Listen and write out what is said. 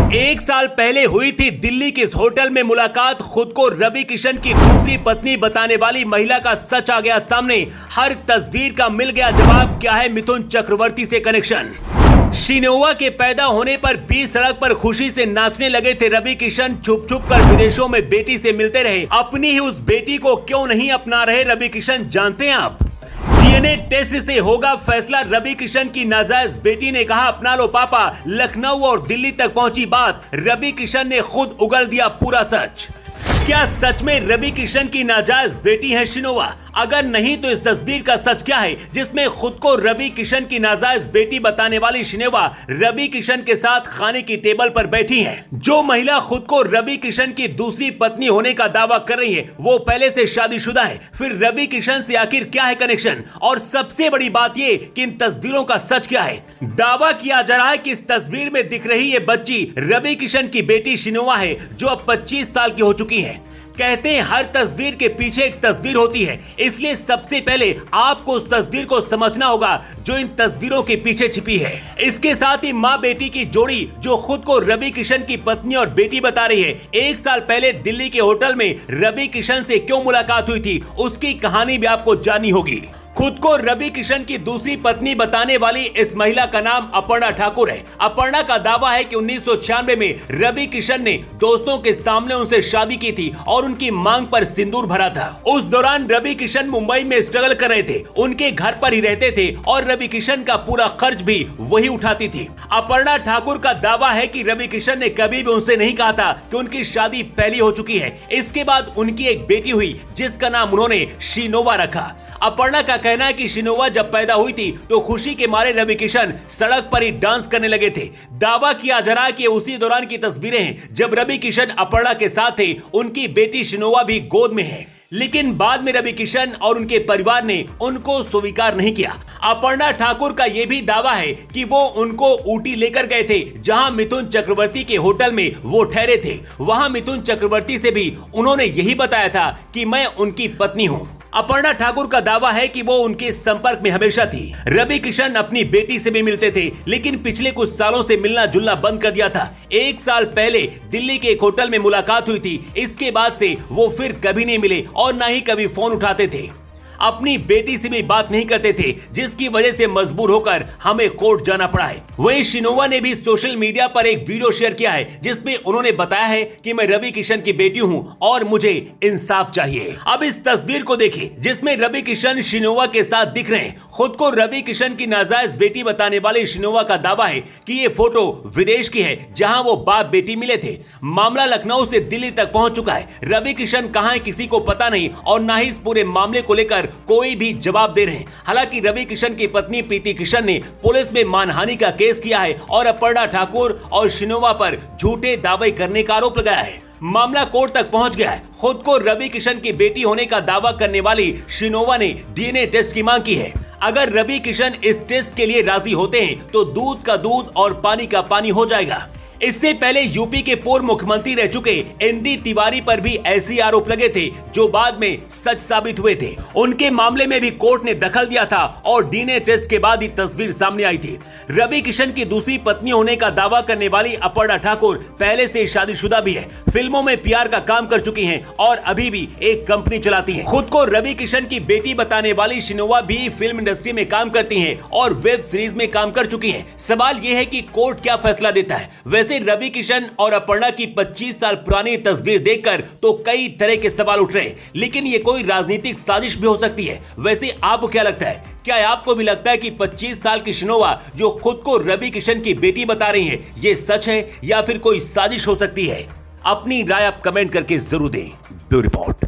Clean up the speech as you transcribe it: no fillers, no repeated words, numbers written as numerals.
एक साल पहले हुई थी दिल्ली के इस होटल में मुलाकात। खुद को रवि किशन की दूसरी पत्नी बताने वाली महिला का सच आ गया सामने। हर तस्वीर का मिल गया जवाब। क्या है मिथुन चक्रवर्ती से कनेक्शन? शिनोवा के पैदा होने पर बीच सड़क पर खुशी से नाचने लगे थे रवि किशन। छुप छुप कर विदेशों में बेटी से मिलते रहे। अपनी ही उस बेटी को क्यों नहीं अपना रहे रवि किशन, जानते हैं आप? डीएनए टेस्ट से होगा फैसला। रवि किशन की नाजायज बेटी ने कहा अपना लो पापा। लखनऊ और दिल्ली तक पहुंची बात। रवि किशन ने खुद उगल दिया पूरा सच। क्या सच में रवि किशन की नाजायज बेटी है शिनोवा? अगर नहीं तो इस तस्वीर का सच क्या है जिसमें खुद को रवि किशन की नाजायज बेटी बताने वाली शिनोवा रवि किशन के साथ खाने की टेबल पर बैठी है। जो महिला खुद को रवि किशन की दूसरी पत्नी होने का दावा कर रही है वो पहले से शादीशुदा है। फिर रवि किशन से आखिर क्या है कनेक्शन? और सबसे बड़ी बात ये कि इन तस्वीरों का सच क्या है? दावा किया जा रहा है कि इस तस्वीर में दिख रही ये बच्ची रवि किशन की बेटी शिनोवा है जो अब 25 साल की हो चुकी है। कहते हैं हर तस्वीर के पीछे एक तस्वीर होती है, इसलिए सबसे पहले आपको उस तस्वीर को समझना होगा जो इन तस्वीरों के पीछे छिपी है। इसके साथ ही माँ बेटी की जोड़ी जो खुद को रवि किशन की पत्नी और बेटी बता रही है, एक साल पहले दिल्ली के होटल में रवि किशन से क्यों मुलाकात हुई थी उसकी कहानी भी आपको जाननी होगी। खुद को रवि किशन की दूसरी पत्नी बताने वाली इस महिला का नाम अपर्णा ठाकुर है। अपर्णा का दावा है कि 1996 में रवि किशन ने दोस्तों के सामने उनसे शादी की थी और उनकी मांग पर सिंदूर भरा था। उस दौरान रवि किशन मुंबई में स्ट्रगल कर रहे थे, उनके घर पर ही रहते थे और रवि किशन का पूरा खर्च भी वही उठाती थी। अपर्णा ठाकुर का दावा है कि रवि किशन ने कभी भी उनसे नहीं कहा था कि उनकी शादी पहली हो चुकी है। इसके बाद उनकी एक बेटी हुई जिसका नाम उन्होंने शिनोवा रखा। अपर्णा का कहना है कि शिनोवा जब पैदा हुई थी तो खुशी के मारे रवि किशन सड़क पर ही डांस करने लगे थे। दावा किया जा रहा है कि उसी दौरान की तस्वीरें हैं जब रवि किशन अपर्णा के साथ थे। उनकी बेटी शिनोवा भी गोद में है, लेकिन बाद में रवि किशन और उनके परिवार ने उनको स्वीकार नहीं किया। अपर्णा ठाकुर का यह भी दावा है कि वो उनको ऊटी लेकर गए थे जहां मिथुन चक्रवर्ती के होटल में वो ठहरे थे। वहां मिथुन चक्रवर्ती से भी उन्होंने यही बताया था कि मैं उनकी पत्नी हूं। अपर्णा ठाकुर का दावा है कि वो उनके संपर्क में हमेशा थी। रवि किशन अपनी बेटी से भी मिलते थे, लेकिन पिछले कुछ सालों से मिलना जुलना बंद कर दिया था। एक साल पहले दिल्ली के एक होटल में मुलाकात हुई थी। इसके बाद से वो फिर कभी नहीं मिले और ना ही कभी फोन उठाते थे। अपनी बेटी से भी बात नहीं करते थे, जिसकी वजह से मजबूर होकर हमें कोर्ट जाना पड़ा है। वहीं शिनोवा ने भी सोशल मीडिया पर एक वीडियो शेयर किया है जिसमें उन्होंने बताया है कि मैं रवि किशन की बेटी हूं और मुझे इंसाफ चाहिए। अब इस तस्वीर को देखिए जिसमें रवि किशन शिनोवा के साथ दिख रहे हैं। खुद को रवि किशन की नाजायज बेटी बताने वाली शिनोवा का दावा है कि ये फोटो विदेश की है जहां वो बाप बेटी मिले थे। मामला लखनऊ से दिल्ली तक पहुंच चुका है। रवि किशन कहां है किसी को पता नहीं और ना ही इस पूरे मामले को लेकर कोई भी जवाब दे रहे हैं। हालांकि रवि किशन की पत्नी प्रीति किशन ने पुलिस में मानहानि का केस किया है और अपर्णा ठाकुर और शिनोवा पर झूठे दावे करने का आरोप लगाया है। मामला कोर्ट तक पहुंच गया है। खुद को रवि किशन की बेटी होने का दावा करने वाली शिनोवा ने डीएनए टेस्ट की मांग की है। अगर रवि किशन इस टेस्ट के लिए राजी होते हैं तो दूध का दूध और पानी का पानी हो जाएगा। इससे पहले यूपी के पूर्व मुख्यमंत्री रह चुके एनडी तिवारी पर भी ऐसे आरोप लगे थे जो बाद में सच साबित हुए थे। उनके मामले में भी कोर्ट ने दखल दिया था और डीएनए टेस्ट के बाद ही तस्वीर सामने आई थी। रवि किशन की दूसरी पत्नी होने का दावा करने वाली अपर्णा ठाकुर पहले से शादीशुदा भी है। फिल्मों में पीआर का काम कर चुकी हैं और अभी भी एक कंपनी चलाती हैं। खुद को रवि किशन की बेटी बताने वाली शिनोवा भी फिल्म इंडस्ट्री में काम करती हैं और वेब सीरीज में काम कर चुकी हैं। सवाल यह है कि कोर्ट क्या फैसला देता है। वैसे रवि किशन और अपर्णा की 25 साल पुरानी तस्वीर देखकर तो कई तरह के सवाल उठ रहे हैं, लेकिन ये कोई राजनीतिक साजिश भी हो सकती है। वैसे आपको क्या लगता है? क्या आपको भी लगता है कि 25 साल की शिनोवा जो खुद को रवि किशन की बेटी बता रही है ये सच है या फिर कोई साजिश हो सकती है? अपनी राय आप कमेंट करके जरूर दें। Bureau report.